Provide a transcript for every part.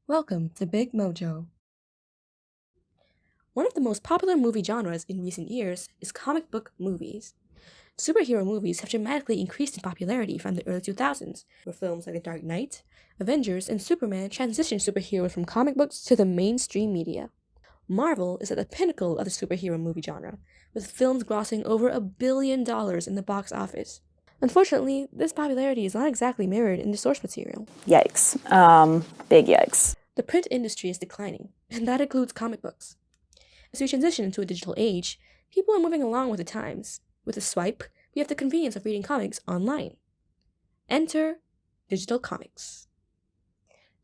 Welcome to Bigmojo. One of the most popular movie genres in recent years is comic book movies. Superhero movies have dramatically increased in popularity from the early 2000s, where films like The Dark Knight, Avengers, and Superman transitioned superheroes from comic books to the mainstream media. Marvel is at the pinnacle of the superhero movie genre, with films grossing over $1 billion in the box office. Unfortunately, this popularity is not exactly mirrored in the source material. Yikes. Big yikes. The print industry is declining, and that includes comic books. As we transition into a digital age, people are moving along with the times. With a swipe, we have the convenience of reading comics online. Enter digital comics.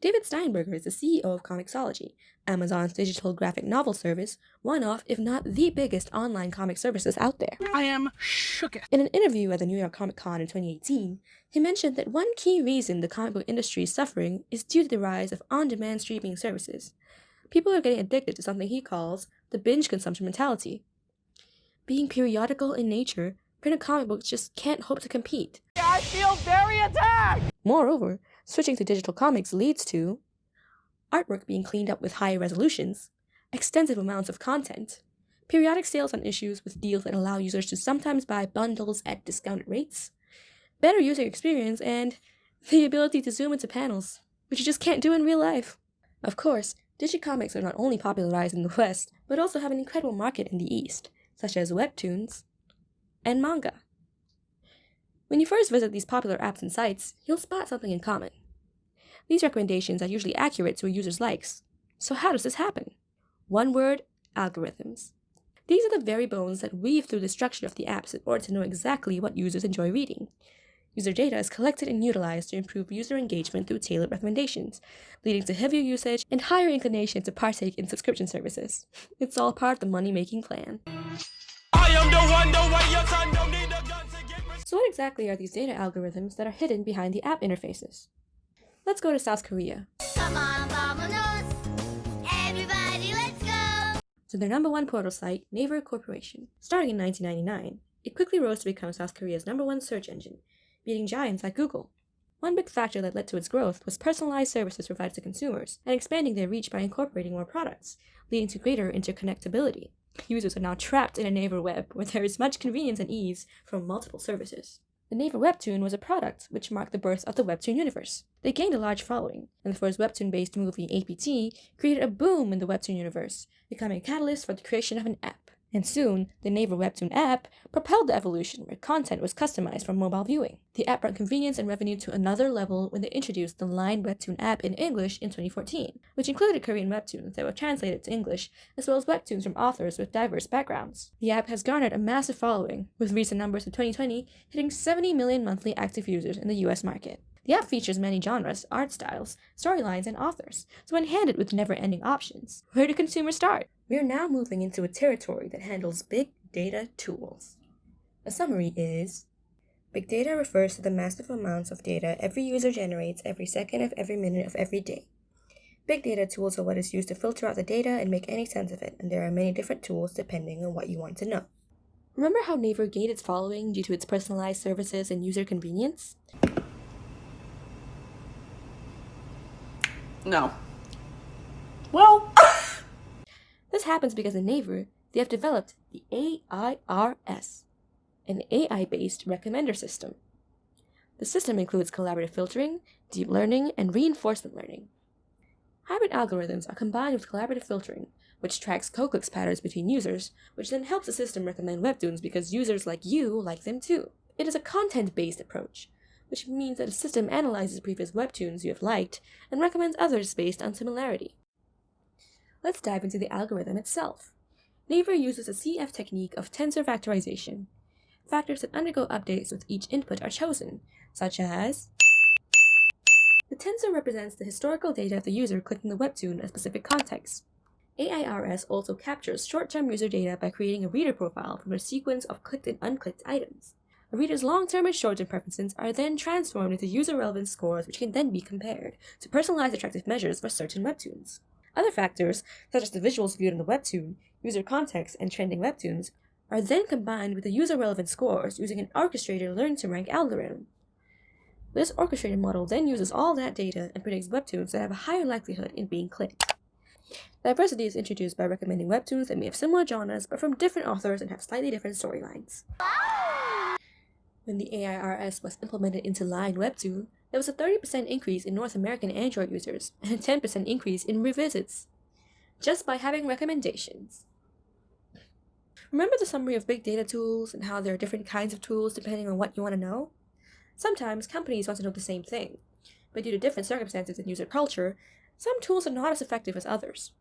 David Steinberger is the CEO of Comixology, Amazon's digital graphic novel service, one of, if not the biggest online comic services out there. I am shooketh. In an interview at the New York Comic Con in 2018, he mentioned that one key reason the comic book industry is suffering is due to the rise of on-demand streaming services. People are getting addicted to something he calls the binge consumption mentality. Being periodical in nature, printed comic books just can't hope to compete. I feel very attacked! Moreover, switching to digital comics leads to artwork being cleaned up with higher resolutions, extensive amounts of content, periodic sales on issues with deals that allow users to sometimes buy bundles at discounted rates, better user experience, and the ability to zoom into panels, which you just can't do in real life. Of course, digicomics are not only popularized in the West, but also have an incredible market in the East, such as Webtoons and manga. When you first visit these popular apps and sites, you'll spot something in common. These recommendations are usually accurate to a user's likes. So how does this happen? One word: algorithms. These are the very bones that weave through the structure of the apps in order to know exactly what users enjoy reading. User data is collected and utilized to improve user engagement through tailored recommendations, leading to heavier usage and higher inclination to partake in subscription services. It's all part of the money-making plan. I am the one, the way your son don't need a gun to get So what exactly are these data algorithms that are hidden behind the app interfaces? Let's go to South Korea. Come on, vamonos! Everybody, let's go! So their number one portal site, Naver Corporation. Starting in 1999, it quickly rose to become South Korea's number one search engine, beating giants like Google. One big factor that led to its growth was personalized services provided to consumers and expanding their reach by incorporating more products, leading to greater interconnectability. Users are now trapped in a Naver web where there is much convenience and ease from multiple services. The Naver Webtoon was a product which marked the birth of the Webtoon universe. They gained a large following, and the first Webtoon-based movie, APT, created a boom in the Webtoon universe, becoming a catalyst for the creation of an app. And soon, the Naver Webtoon app propelled the evolution where content was customized for mobile viewing. The app brought convenience and revenue to another level when they introduced the Line Webtoon app in English in 2014, which included Korean webtoons that were translated to English, as well as webtoons from authors with diverse backgrounds. The app has garnered a massive following, with recent numbers of 2020 hitting 70 million monthly active users in the US market. The app features many genres, art styles, storylines, and authors, so when handed with never-ending options, where do consumers start? We are now moving into a territory that handles big data tools. A summary is: big data refers to the massive amounts of data every user generates every second of every minute of every day. Big data tools are what is used to filter out the data and make any sense of it, and there are many different tools depending on what you want to know. Remember how Naver gained its following due to its personalized services and user convenience? No. Well. This happens because in Naver, they have developed the AIRS, an AI-based recommender system. The system includes collaborative filtering, deep learning, and reinforcement learning. Hybrid algorithms are combined with collaborative filtering, which tracks co-clicks patterns between users, which then helps the system recommend webtoons because users like you like them too. It is a content-based approach, which means that the system analyzes previous webtoons you have liked and recommends others based on similarity. Let's dive into the algorithm itself. Naver uses a CF technique of tensor factorization. Factors that undergo updates with each input are chosen, such as the tensor represents the historical data of the user clicking the webtoon in a specific context. AIRS also captures short-term user data by creating a reader profile from a sequence of clicked and unclicked items. A reader's long-term and short-term preferences are then transformed into user-relevant scores which can then be compared to personalized attractive measures for certain webtoons. Other factors, such as the visuals viewed in the webtoon, user context, and trending webtoons, are then combined with the user-relevant scores using an orchestrated learn-to-rank algorithm. This orchestrated model then uses all that data and predicts webtoons that have a higher likelihood in being clicked. Diversity is introduced by recommending webtoons that may have similar genres but from different authors and have slightly different storylines. When the AIRS was implemented into Line Webtoon, there was a 30% increase in North American Android users and a 10% increase in revisits, just by having recommendations. Remember the summary of big data tools and how there are different kinds of tools depending on what you want to know? Sometimes companies want to know the same thing, but due to different circumstances and user culture, some tools are not as effective as others.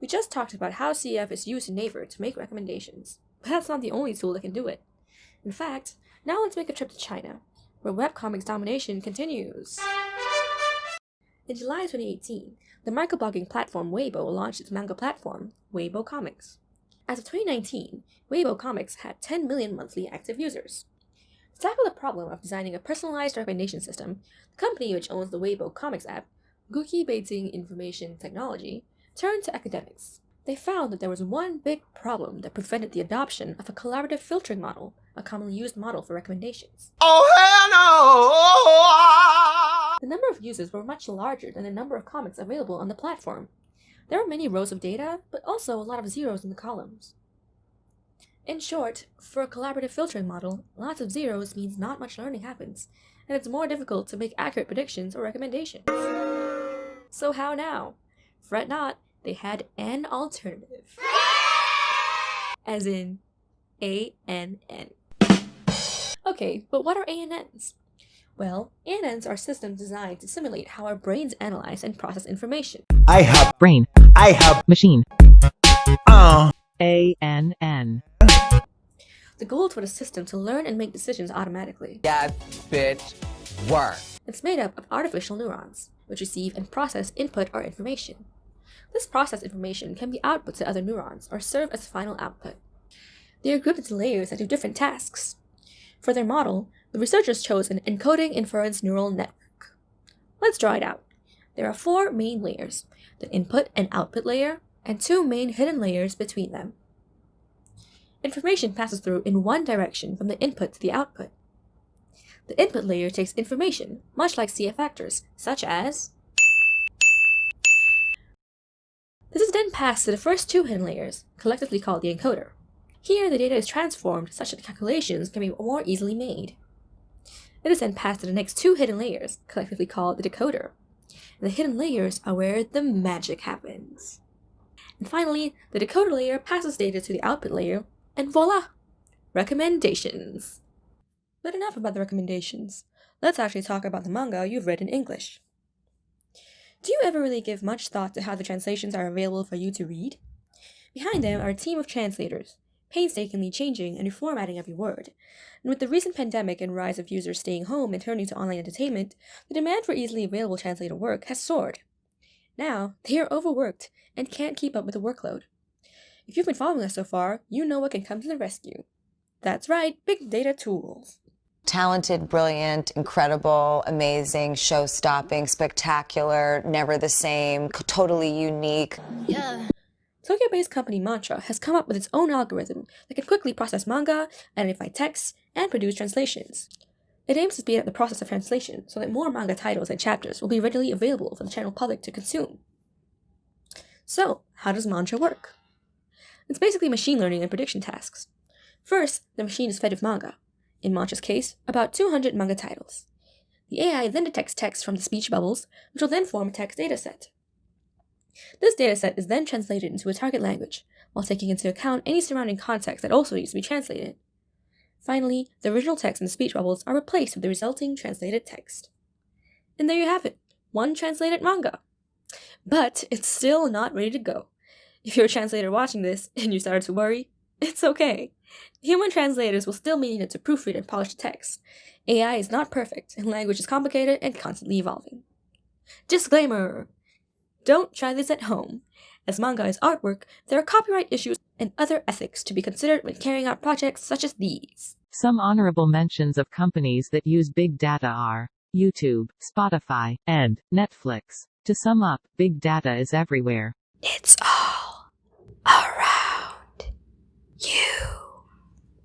We just talked about how CF is used in Naver to make recommendations, but that's not the only tool that can do it. In fact, now let's make a trip to China, where webcomics domination continues. In July 2018, the microblogging platform Weibo launched its manga platform, Weibo Comics. As of 2019, Weibo Comics had 10 million monthly active users. To tackle the problem of designing a personalized recommendation system, the company which owns the Weibo Comics app, Guki Beiting Information Technology, turned to academics. They found that there was one big problem that prevented the adoption of a collaborative filtering model, a commonly used model for recommendations. Oh, hell no! The number of users were much larger than the number of comics available on the platform. There were many rows of data, but also a lot of zeros in the columns. In short, for a collaborative filtering model, lots of zeros means not much learning happens, and it's more difficult to make accurate predictions or recommendations. So how now? Fret not, they had an alternative. As in, ANN. Okay, but what are ANNs? Well, ANNs are systems designed to simulate how our brains analyze and process information. I have brain, I have machine, ANN. The goal is for the system to learn and make decisions automatically. Yes, bitch, work. It's made up of artificial neurons, which receive and process input or information. This processed information can be output to other neurons or serve as final output. They are grouped into layers that do different tasks. For their model, the researchers chose an encoding inference neural network. Let's draw it out. There are 4 main layers, the input and output layer, and 2 main hidden layers between them. Information passes through in one direction from the input to the output. The input layer takes information, much like CF factors, such as... This is then passed to the first 2 hidden layers, collectively called the encoder. Here, the data is transformed such that the calculations can be more easily made. It is then passed to the next 2 hidden layers, collectively called the decoder. And the hidden layers are where the magic happens. And finally, the decoder layer passes data to the output layer, and voila! Recommendations. But enough about the recommendations. Let's actually talk about the manga you've read in English. Do you ever really give much thought to how the translations are available for you to read? Behind them are a team of translators, painstakingly changing and reformatting every word. And with the recent pandemic and rise of users staying home and turning to online entertainment, the demand for easily available translated work has soared. Now, they are overworked and can't keep up with the workload. If you've been following us so far, you know what can come to the rescue. That's right, big data tools. Talented, brilliant, incredible, amazing, show-stopping, spectacular, never the same, totally unique. Yeah. Tokyo-based company Mantra has come up with its own algorithm that can quickly process manga, identify texts, and produce translations. It aims to speed up the process of translation so that more manga titles and chapters will be readily available for the general public to consume. So, how does Mantra work? It's basically machine learning and prediction tasks. First, the machine is fed with manga. In Mantra's case, about 200 manga titles. The AI then detects text from the speech bubbles, which will then form a text dataset. This dataset is then translated into a target language, while taking into account any surrounding context that also needs to be translated. Finally, the original text in the speech bubbles are replaced with the resulting translated text. And there you have it, one translated manga. But it's still not ready to go. If you're a translator watching this and you started to worry, it's okay. Human translators will still be needed to proofread and polish the text. AI is not perfect, and language is complicated and constantly evolving. Disclaimer! Don't try this at home. As manga is artwork, there are copyright issues and other ethics to be considered when carrying out projects such as these. Some honorable mentions of companies that use big data are YouTube, Spotify, and Netflix. To sum up, big data is everywhere. It's all around you.